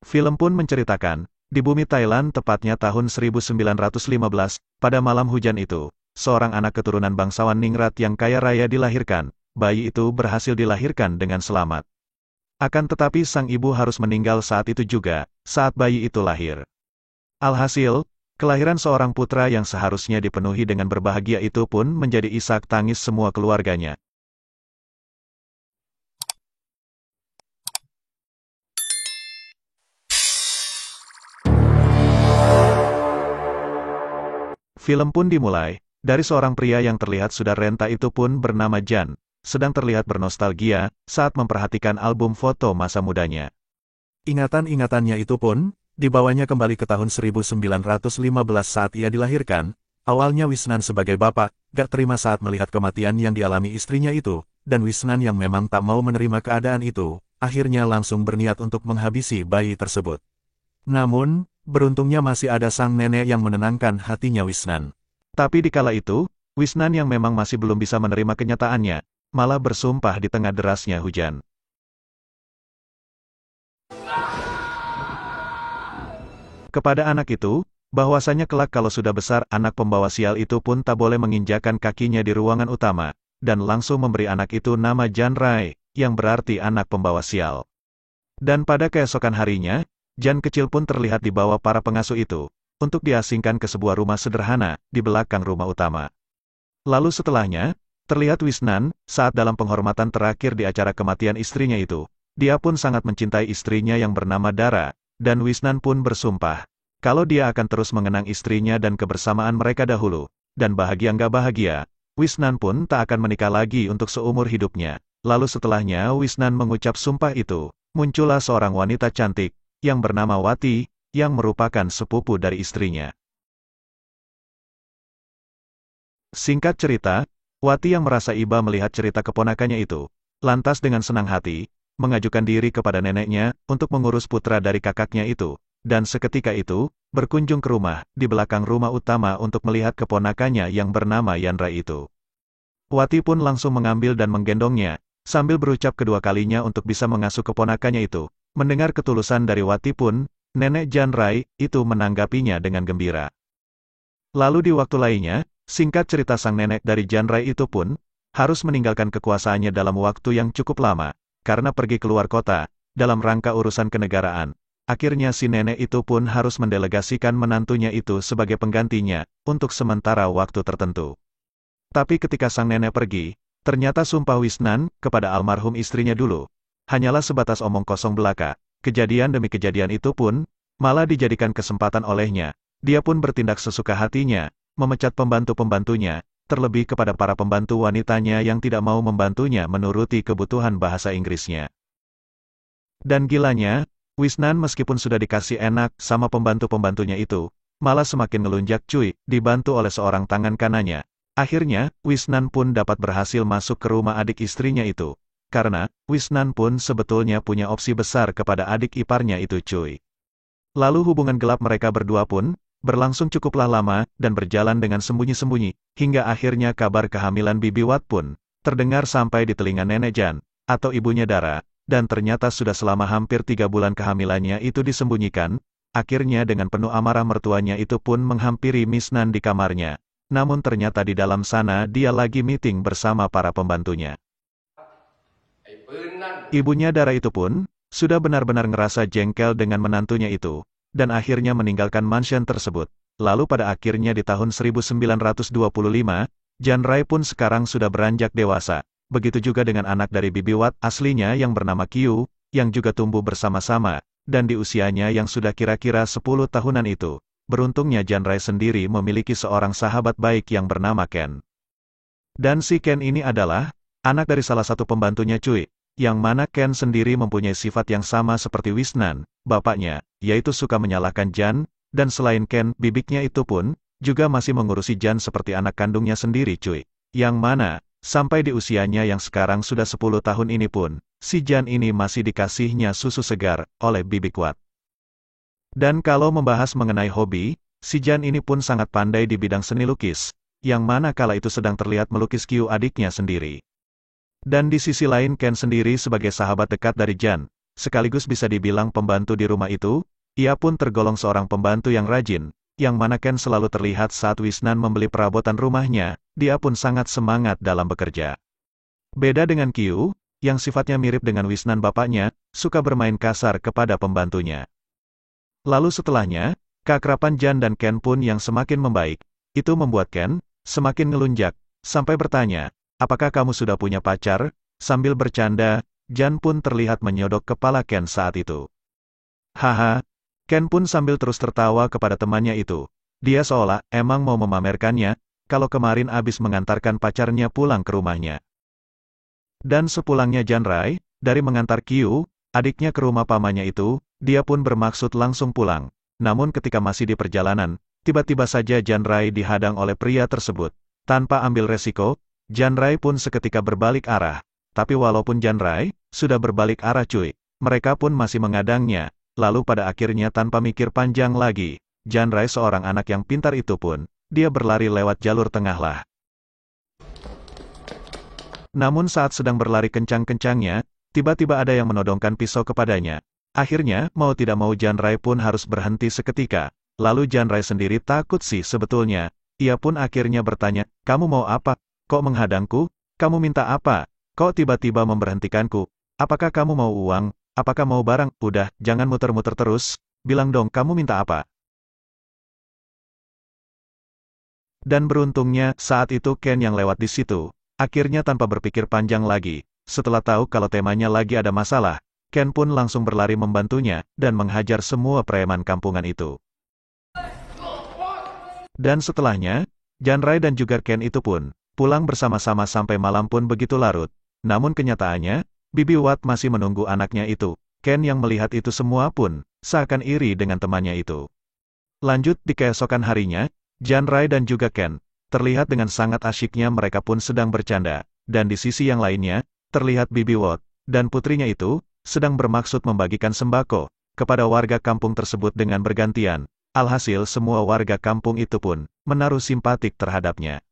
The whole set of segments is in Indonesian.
Film pun menceritakan, di bumi Thailand tepatnya tahun 1915, pada malam hujan itu, seorang anak keturunan bangsawan ningrat yang kaya raya dilahirkan. Bayi itu berhasil dilahirkan dengan selamat. Akan tetapi sang ibu harus meninggal saat itu juga, saat bayi itu lahir. Alhasil, kelahiran seorang putra yang seharusnya dipenuhi dengan berbahagia itu pun menjadi isak tangis semua keluarganya. Film pun dimulai, dari seorang pria yang terlihat sudah renta itu pun bernama Jan, sedang terlihat bernostalgia, saat memperhatikan album foto masa mudanya. Ingatan-ingatannya itu pun, dibawanya kembali ke tahun 1915 saat ia dilahirkan. Awalnya Wisnan sebagai bapak, gak terima saat melihat kematian yang dialami istrinya itu, dan Wisnan yang memang tak mau menerima keadaan itu, akhirnya langsung berniat untuk menghabisi bayi tersebut. Namun, beruntungnya masih ada sang nenek yang menenangkan hatinya Wisnan. Tapi dikala itu, Wisnan yang memang masih belum bisa menerima kenyataannya, malah bersumpah di tengah derasnya hujan. Kepada anak itu, bahwasanya kelak kalau sudah besar anak pembawa sial itu pun tak boleh menginjakan kakinya di ruangan utama, dan langsung memberi anak itu nama Jan Rai, yang berarti anak pembawa sial. Dan pada keesokan harinya, Jan kecil pun terlihat dibawa para pengasuh itu, untuk diasingkan ke sebuah rumah sederhana, di belakang rumah utama. Lalu setelahnya, terlihat Wisnan, saat dalam penghormatan terakhir di acara kematian istrinya itu, dia pun sangat mencintai istrinya yang bernama Dara, dan Wisnan pun bersumpah, kalau dia akan terus mengenang istrinya dan kebersamaan mereka dahulu, dan bahagia nggak bahagia, Wisnan pun tak akan menikah lagi untuk seumur hidupnya. Lalu setelahnya Wisnan mengucap sumpah itu, muncullah seorang wanita cantik, yang bernama Wati, yang merupakan sepupu dari istrinya. Singkat cerita, Wati yang merasa iba melihat cerita keponakannya itu, lantas dengan senang hati, mengajukan diri kepada neneknya, untuk mengurus putra dari kakaknya itu, dan seketika itu, berkunjung ke rumah, di belakang rumah utama untuk melihat keponakannya yang bernama Yandra itu. Wati pun langsung mengambil dan menggendongnya, sambil berucap kedua kalinya untuk bisa mengasuh keponakannya itu. Mendengar ketulusan dari Wati pun, nenek Jan Rai, itu menanggapinya dengan gembira. Lalu di waktu lainnya, singkat cerita sang nenek dari Jan Rai itu pun, harus meninggalkan kekuasaannya dalam waktu yang cukup lama, karena pergi keluar kota, dalam rangka urusan kenegaraan. Akhirnya si nenek itu pun harus mendelegasikan menantunya itu sebagai penggantinya, untuk sementara waktu tertentu. Tapi ketika sang nenek pergi, ternyata sumpah Wisnan, kepada almarhum istrinya dulu, hanyalah sebatas omong kosong belaka. Kejadian demi kejadian itu pun, malah dijadikan kesempatan olehnya. Dia pun bertindak sesuka hatinya, memecat pembantu-pembantunya, terlebih kepada para pembantu wanitanya yang tidak mau membantunya menuruti kebutuhan bahasa Inggrisnya. Dan gilanya, Wisnan meskipun sudah dikasih enak sama pembantu-pembantunya itu, malah semakin ngelunjak cuy, dibantu oleh seorang tangan kanannya. Akhirnya, Wisnan pun dapat berhasil masuk ke rumah adik istrinya itu. Karena, Wisnan pun sebetulnya punya opsi besar kepada adik iparnya itu cuy. Lalu hubungan gelap mereka berdua pun, berlangsung cukuplah lama, dan berjalan dengan sembunyi-sembunyi, hingga akhirnya kabar kehamilan Bibi Wat pun, terdengar sampai di telinga nenek Jan, atau ibunya Dara, dan ternyata sudah selama hampir 3 bulan kehamilannya itu disembunyikan. Akhirnya dengan penuh amarah mertuanya itu pun menghampiri Misnan di kamarnya. Namun ternyata di dalam sana dia lagi meeting bersama para pembantunya. Ibunya Dara itu pun, sudah benar-benar ngerasa jengkel dengan menantunya itu, dan akhirnya meninggalkan mansion tersebut. Lalu pada akhirnya di tahun 1925, Jan Rai pun sekarang sudah beranjak dewasa. Begitu juga dengan anak dari Bibi Wat aslinya yang bernama Kyu, yang juga tumbuh bersama-sama, dan di usianya yang sudah kira-kira 10 tahunan itu, beruntungnya Jan Rai sendiri memiliki seorang sahabat baik yang bernama Ken. Dan si Ken ini adalah anak dari salah satu pembantunya cuy, yang mana Ken sendiri mempunyai sifat yang sama seperti Wisnan, bapaknya, yaitu suka menyalahkan Jan, dan selain Ken, bibiknya itu pun, juga masih mengurusi Jan seperti anak kandungnya sendiri cuy. Yang mana, sampai di usianya yang sekarang sudah 10 tahun ini pun, si Jan ini masih dikasihnya susu segar, oleh Bibi Wat. Dan kalau membahas mengenai hobi, si Jan ini pun sangat pandai di bidang seni lukis, yang mana kala itu sedang terlihat melukis Kyu adiknya sendiri. Dan di sisi lain Ken sendiri sebagai sahabat dekat dari Jan, sekaligus bisa dibilang pembantu di rumah itu, ia pun tergolong seorang pembantu yang rajin, yang mana Ken selalu terlihat saat Wisnan membeli perabotan rumahnya, dia pun sangat semangat dalam bekerja. Beda dengan Kyu, yang sifatnya mirip dengan Wisnan bapaknya, suka bermain kasar kepada pembantunya. Lalu setelahnya, keakraban Jan dan Ken pun yang semakin membaik, itu membuat Ken semakin ngelunjak, sampai bertanya, apakah kamu sudah punya pacar? Sambil bercanda, Jan pun terlihat menyodok kepala Ken saat itu. Haha, Ken pun sambil terus tertawa kepada temannya itu. Dia seolah emang mau memamerkannya, kalau kemarin abis mengantarkan pacarnya pulang ke rumahnya. Dan sepulangnya Jan Rai, dari mengantar Kyu, adiknya ke rumah pamannya itu, dia pun bermaksud langsung pulang. Namun ketika masih di perjalanan, tiba-tiba saja Jan Rai dihadang oleh pria tersebut. Tanpa ambil resiko, Jan Rai pun seketika berbalik arah. Tapi walaupun Jan Rai sudah berbalik arah cuy, mereka pun masih mengadangnya. Lalu pada akhirnya tanpa mikir panjang lagi, Jan Rai seorang anak yang pintar itu pun, dia berlari lewat jalur tengah lah. Namun saat sedang berlari kencang-kencangnya, tiba-tiba ada yang menodongkan pisau kepadanya. Akhirnya, mau tidak mau Jan Rai pun harus berhenti seketika. Lalu Jan Rai sendiri takut sih sebetulnya. Ia pun akhirnya bertanya, kamu mau apa? Kok menghadangku? Kamu minta apa? Kok tiba-tiba memberhentikanku? Apakah kamu mau uang? Apakah mau barang? Udah, jangan muter-muter terus. Bilang dong kamu minta apa? Dan beruntungnya, saat itu Ken yang lewat di situ. Akhirnya tanpa berpikir panjang lagi, setelah tahu kalau temanya lagi ada masalah, Ken pun langsung berlari membantunya, dan menghajar semua preman kampungan itu. Dan setelahnya, Jan Rai dan juga Ken itu pun, pulang bersama-sama sampai malam pun begitu larut. Namun kenyataannya, Bibi Watt masih menunggu anaknya itu. Ken yang melihat itu semua pun, seakan iri dengan temannya itu. Lanjut di keesokan harinya, Jan Rai dan juga Ken, terlihat dengan sangat asyiknya mereka pun sedang bercanda, dan di sisi yang lainnya, terlihat Bibi Watt, dan putrinya itu, sedang bermaksud membagikan sembako, kepada warga kampung tersebut dengan bergantian. Alhasil semua warga kampung itu pun, menaruh simpatik terhadapnya.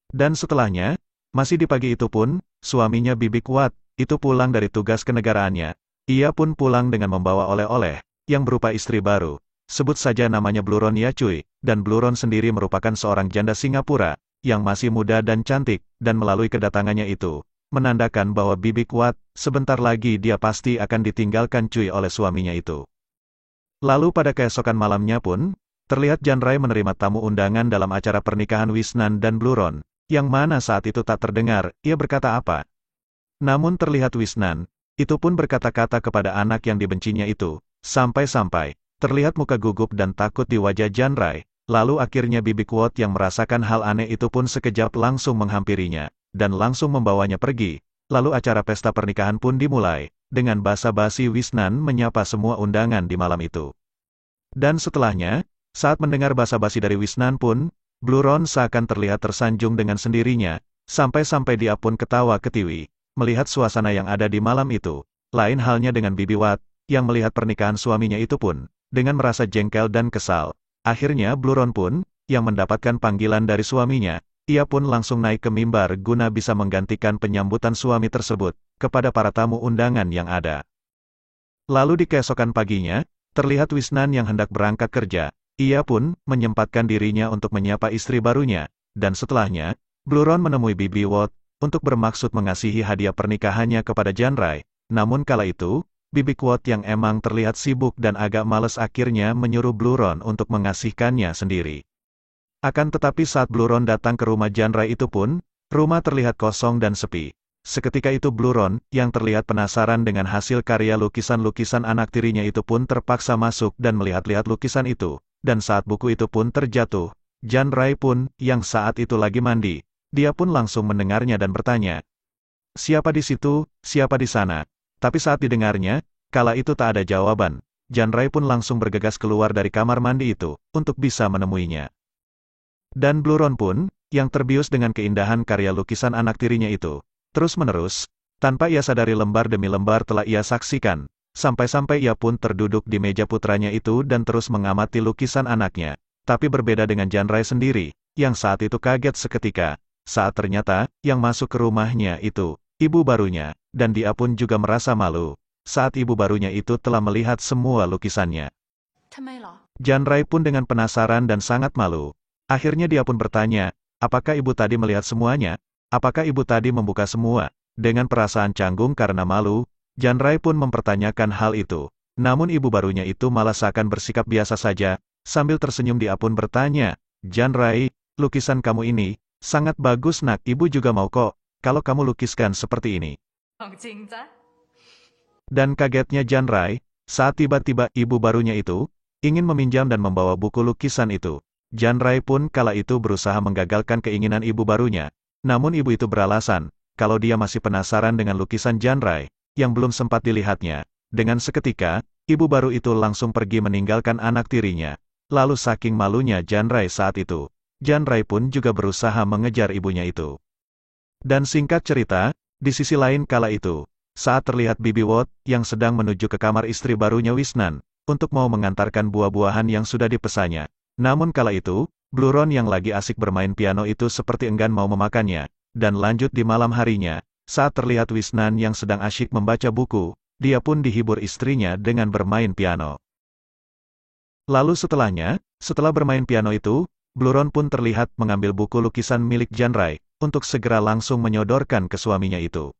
Dan setelahnya, masih di pagi itu pun, suaminya Bibi Watt, itu pulang dari tugas kenegaraannya. Ia pun pulang dengan membawa oleh-oleh, yang berupa istri baru. Sebut saja namanya Bluron ya cuy, dan Bluron sendiri merupakan seorang janda Singapura, yang masih muda dan cantik, dan melalui kedatangannya itu, menandakan bahwa Bibi Watt, sebentar lagi dia pasti akan ditinggalkan cuy oleh suaminya itu. Lalu pada keesokan malamnya pun, terlihat Jan Rai menerima tamu undangan dalam acara pernikahan Wisnan dan Bluron, yang mana saat itu tak terdengar, ia berkata apa. Namun terlihat Wisnan, itu pun berkata-kata kepada anak yang dibencinya itu, sampai-sampai, terlihat muka gugup dan takut di wajah Jan Rai, lalu akhirnya Bibi Watt yang merasakan hal aneh itu pun sekejap langsung menghampirinya, dan langsung membawanya pergi, lalu acara pesta pernikahan pun dimulai, dengan basa-basi Wisnan menyapa semua undangan di malam itu. Dan setelahnya, saat mendengar basa-basi dari Wisnan pun, Bluron seakan terlihat tersanjung dengan sendirinya, sampai-sampai dia pun ketawa ketiwi, melihat suasana yang ada di malam itu. Lain halnya dengan Bibi Watt, yang melihat pernikahan suaminya itu pun, dengan merasa jengkel dan kesal. Akhirnya Bluron pun, yang mendapatkan panggilan dari suaminya, ia pun langsung naik ke mimbar guna bisa menggantikan penyambutan suami tersebut, kepada para tamu undangan yang ada. Lalu di keesokan paginya, terlihat Wisnan yang hendak berangkat kerja, ia pun, menyempatkan dirinya untuk menyapa istri barunya, dan setelahnya, Bluron menemui Bibi Watt, untuk bermaksud mengasihi hadiah pernikahannya kepada Jan Rai. Namun kala itu, Bibi Watt yang emang terlihat sibuk dan agak males akhirnya menyuruh Bluron untuk mengasihkannya sendiri. Akan tetapi saat Bluron datang ke rumah Jan Rai itu pun, rumah terlihat kosong dan sepi. Seketika itu Bluron, yang terlihat penasaran dengan hasil karya lukisan-lukisan anak tirinya itu pun terpaksa masuk dan melihat-lihat lukisan itu. Dan saat buku itu pun terjatuh, Jan Rai pun, yang saat itu lagi mandi, dia pun langsung mendengarnya dan bertanya, siapa di situ, siapa di sana? Tapi saat didengarnya, kala itu tak ada jawaban, Jan Rai pun langsung bergegas keluar dari kamar mandi itu, untuk bisa menemuinya. Dan Bluron pun, yang terbius dengan keindahan karya lukisan anak tirinya itu, terus-menerus, tanpa ia sadari lembar demi lembar telah ia saksikan, sampai-sampai ia pun terduduk di meja putranya itu dan terus mengamati lukisan anaknya. Tapi berbeda dengan Jan Rai sendiri, yang saat itu kaget seketika, saat ternyata, yang masuk ke rumahnya itu, ibu barunya, dan dia pun juga merasa malu, saat ibu barunya itu telah melihat semua lukisannya. Jan Rai pun dengan penasaran dan sangat malu. Akhirnya dia pun bertanya, apakah ibu tadi melihat semuanya? Apakah ibu tadi membuka semua? Dengan perasaan canggung karena malu, Jan Rai pun mempertanyakan hal itu. Namun ibu barunya itu malah seakan bersikap biasa saja, sambil tersenyum dia pun bertanya, Jan Rai, lukisan kamu ini, sangat bagus nak, ibu juga mau kok, kalau kamu lukiskan seperti ini. Dan kagetnya Jan Rai, saat tiba-tiba ibu barunya itu, ingin meminjam dan membawa buku lukisan itu. Jan Rai pun kala itu berusaha menggagalkan keinginan ibu barunya. Namun ibu itu beralasan, kalau dia masih penasaran dengan lukisan Jan Rai, yang belum sempat dilihatnya. Dengan seketika, ibu baru itu langsung pergi meninggalkan anak tirinya. Lalu saking malunya Jan Rai saat itu, Jan Rai pun juga berusaha mengejar ibunya itu. Dan singkat cerita, di sisi lain kala itu, saat terlihat Bibi Wot yang sedang menuju ke kamar istri barunya Wisnan, untuk mau mengantarkan buah-buahan yang sudah dipesannya. Namun kala itu, Bluron yang lagi asik bermain piano itu seperti enggan mau memakannya. Dan lanjut di malam harinya, saat terlihat Wisnan yang sedang asyik membaca buku, dia pun dihibur istrinya dengan bermain piano. Lalu setelah bermain piano itu, Bluron pun terlihat mengambil buku lukisan milik Jan Rai, untuk segera langsung menyodorkan ke suaminya itu.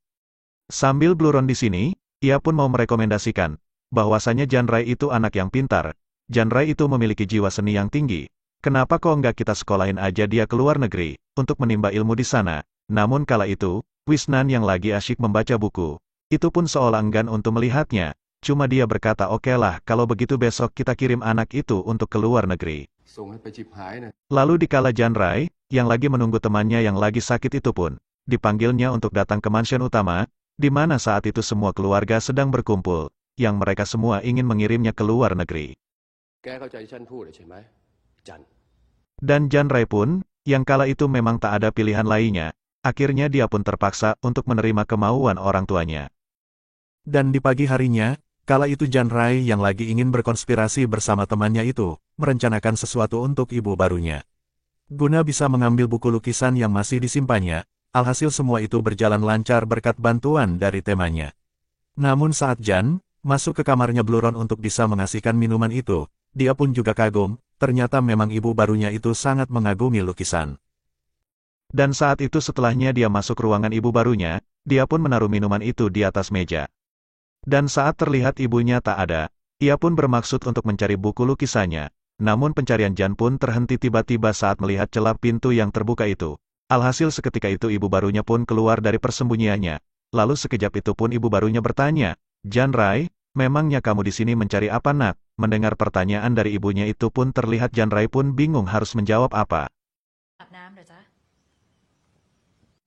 Sambil Bluron di sini, ia pun mau merekomendasikan, bahwasanya Jan Rai itu anak yang pintar, Jan Rai itu memiliki jiwa seni yang tinggi, kenapa kok enggak kita sekolahin aja dia ke luar negeri, untuk menimba ilmu di sana. Namun kala itu, Wisnan yang lagi asyik membaca buku, itu pun seolah enggan untuk melihatnya, cuma dia berkata oke lah kalau begitu besok kita kirim anak itu untuk ke luar negeri. Lalu dikala Jan Rai, yang lagi menunggu temannya yang lagi sakit itu pun, dipanggilnya untuk datang ke mansion utama, di mana saat itu semua keluarga sedang berkumpul, yang mereka semua ingin mengirimnya ke luar negeri. Dan Jan Rai pun, yang kala itu memang tak ada pilihan lainnya, akhirnya dia pun terpaksa untuk menerima kemauan orang tuanya. Dan di pagi harinya, kala itu Jan Rai yang lagi ingin berkonspirasi bersama temannya itu, merencanakan sesuatu untuk ibu barunya. Guna bisa mengambil buku lukisan yang masih disimpannya, alhasil semua itu berjalan lancar berkat bantuan dari temannya. Namun saat Jan masuk ke kamarnya Bluron untuk bisa mengasihkan minuman itu, dia pun juga kagum, ternyata memang ibu barunya itu sangat mengagumi lukisan. Dan saat itu setelahnya dia masuk ruangan ibu barunya, dia pun menaruh minuman itu di atas meja. Dan saat terlihat ibunya tak ada, ia pun bermaksud untuk mencari buku lukisannya. Namun pencarian Jan pun terhenti tiba-tiba saat melihat celah pintu yang terbuka itu. Alhasil seketika itu ibu barunya pun keluar dari persembunyiannya. Lalu sekejap itu pun ibu barunya bertanya, Jan Rai, memangnya kamu di sini mencari apa nak? Mendengar pertanyaan dari ibunya itu pun terlihat Jan Rai pun bingung harus menjawab apa.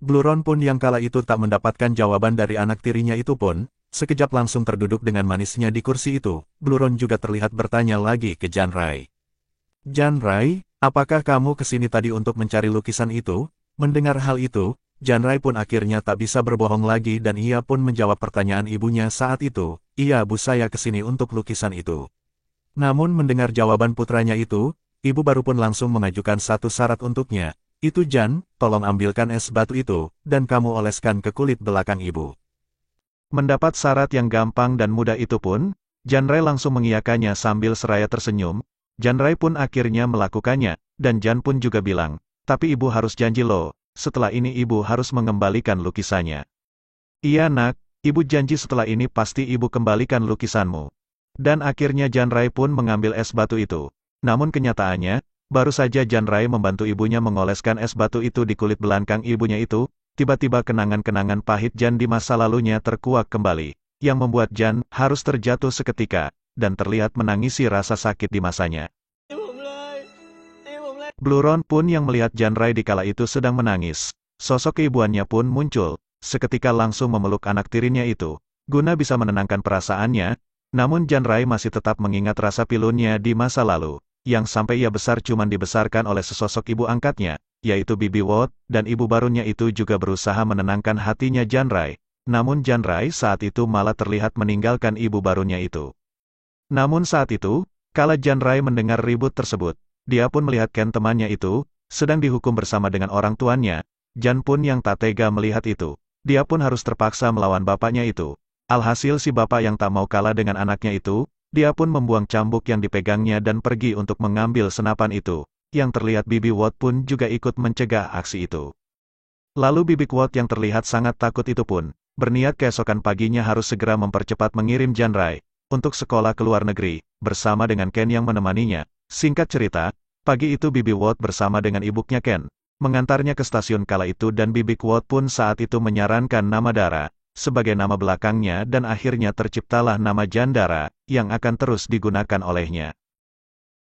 Bluron pun yang kala itu tak mendapatkan jawaban dari anak tirinya itu pun, sekejap langsung terduduk dengan manisnya di kursi itu. Bluron juga terlihat bertanya lagi ke Jan Rai. Jan Rai, apakah kamu kesini tadi untuk mencari lukisan itu? Mendengar hal itu, Jan Rai pun akhirnya tak bisa berbohong lagi dan ia pun menjawab pertanyaan ibunya saat itu, iya bu saya kesini untuk lukisan itu. Namun mendengar jawaban putranya itu, ibu baru pun langsung mengajukan satu syarat untuknya, itu Jan, tolong ambilkan es batu itu, dan kamu oleskan ke kulit belakang ibu. Mendapat syarat yang gampang dan mudah itu pun, Jan Rai langsung mengiyakannya sambil seraya tersenyum. Jan Rai pun akhirnya melakukannya, dan Jan pun juga bilang, tapi ibu harus janji loh, setelah ini ibu harus mengembalikan lukisannya. Iya nak, ibu janji setelah ini pasti ibu kembalikan lukisanmu. Dan akhirnya Jan Rai pun mengambil es batu itu. Namun kenyataannya, baru saja Jan Rai membantu ibunya mengoleskan es batu itu di kulit belakang ibunya itu, tiba-tiba kenangan-kenangan pahit Jan di masa lalunya terkuak kembali, yang membuat Jan harus terjatuh seketika, dan terlihat menangisi rasa sakit di masanya. Bluron pun yang melihat Jan Rai di kala itu sedang menangis, sosok keibuannya pun muncul, seketika langsung memeluk anak tirinya itu, guna bisa menenangkan perasaannya, namun Jan Rai masih tetap mengingat rasa pilunnya di masa lalu, yang sampai ia besar cuman dibesarkan oleh sesosok ibu angkatnya, yaitu Bibi Wot, dan ibu barunya itu juga berusaha menenangkan hatinya Jan Rai, namun Jan Rai saat itu malah terlihat meninggalkan ibu barunya itu. Namun saat itu, kala Jan Rai mendengar ribut tersebut, dia pun melihat Ken temannya itu, sedang dihukum bersama dengan orang tuannya. Jan pun yang tak tega melihat itu. Dia pun harus terpaksa melawan bapaknya itu. Alhasil si bapak yang tak mau kalah dengan anaknya itu, dia pun membuang cambuk yang dipegangnya dan pergi untuk mengambil senapan itu. Yang terlihat Bibi Watt pun juga ikut mencegah aksi itu. Lalu Bibi Watt yang terlihat sangat takut itu pun, berniat keesokan paginya harus segera mempercepat mengirim Jan Rai untuk sekolah ke luar negeri, bersama dengan Ken yang menemaninya. Singkat cerita, pagi itu Bibi Watt bersama dengan ibunya Ken, mengantarnya ke stasiun kala itu dan Bibi Watt pun saat itu menyarankan nama Dara sebagai nama belakangnya dan akhirnya terciptalah nama Jan Dara, yang akan terus digunakan olehnya.